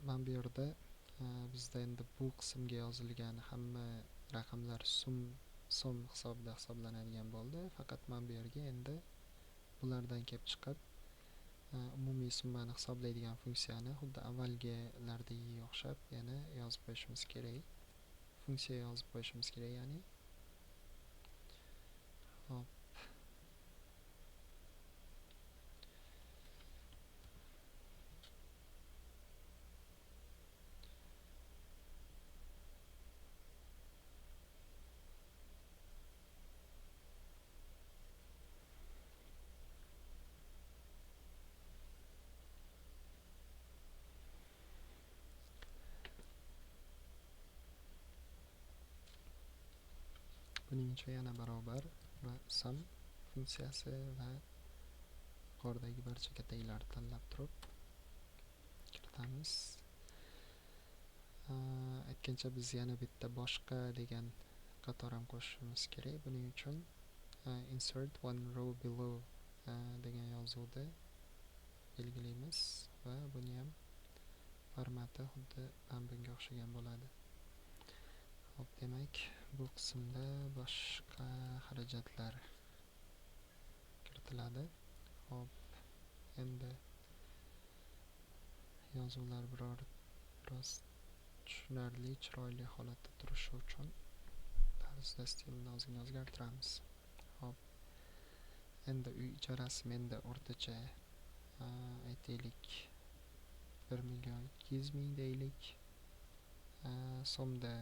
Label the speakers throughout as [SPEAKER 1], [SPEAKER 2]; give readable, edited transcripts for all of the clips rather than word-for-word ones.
[SPEAKER 1] mana bu yerda bizda endi bu qismga yozilgan hamma raqamlar so'm hisobida hisoblanadigan bo'ldi. Faqat mana bu yerga endi bulardan kelib chiqib umumiy summani hisoblaydigan funksiyani xuddi avvalgilardagiga o'xshab yana yozib qo'yishimiz kerak. Funksiya yozib qo'yishimiz kerak, ya'ni hop. Buning uchun yana barobar va sum funksiyasi va yuqoridagi barcha kataklarni tanlab turib kiritamiz. Aytgancha biz yana bitta boshqa degan qator ham qo'shishimiz kerak. Buning uchun insert one row below degan yozuvni belgilaymiz va buni ham formati xuddi mana bunga o'xshagan bo'ladi. Hop, demak bu qismda boshqa xarajatlar kiritiladi. Hop, endi yozuvlar biroz tushunarli, chiroyli holatda turishi uchun tarzda stilni ozgina o'zgartiramiz. Hop, endi uy ijarasi menda o'rtacha aytaylik 1,2 million deylik, so'mda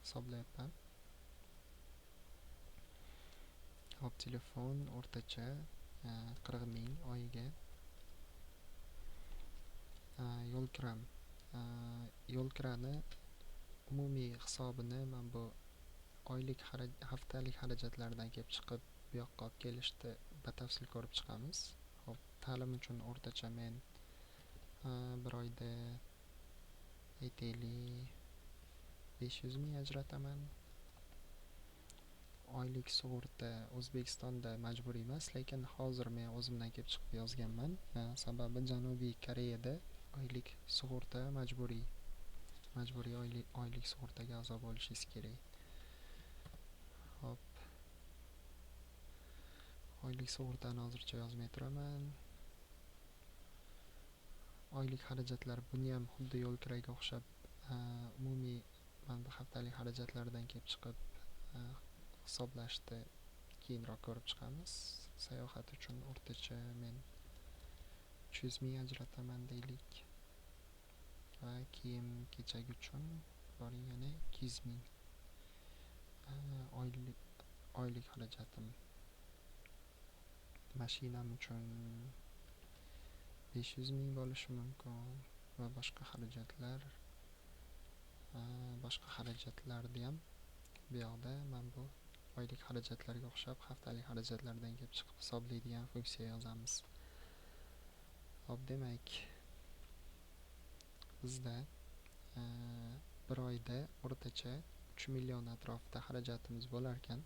[SPEAKER 1] hisoblayapman. Hop, telefon o'rtacha 40 ming oyiga. Yo'l kirani umumiy hisobini mana bu haftalik xarajatlardan kelib chiqib bu yoqqa olib kelishni batafsil ko'rib chiqamiz. Hop, ta'lim uchun o'rtacha men bir oyda aytaylik 500 ming ajrataman. Oylik sug'urta O'zbekistonda majburiy emas, lekin hozir men o'zimdan kelib chiqib yozganman. Sababi Janubiy Koreyada oylik sug'urta majburiy oylik sug'urtaga a'zo bo'lishingiz kerak. Hop, oylik sug'urtani hozircha yozmay turaman. Oylik xarajatlar buni ham xuddi yo'l kiraga o'xshab umumiy mana bu haftalik xarajatlardan kelib chiqib hisoblashni keyinroq ko'rib chiqamiz. Sayohat uchun o'rtacha men 300 ming ajrataman deylik. Va kiyim kechak uchun yana 200 ming oylik xarajatim. Mashinam uchun 500 ming bo'lishi mumkin va boshqa xarajatlarni ham bu yoqda mana bu oylik xarajatlarga o'xshab haftalik xarajatlardan kelib chiqib hisoblaydigan funksiya yozamiz. Hop, demak bizda bir oyda o'rtacha 3 million atrofida xarajatimiz bo'lar ekan.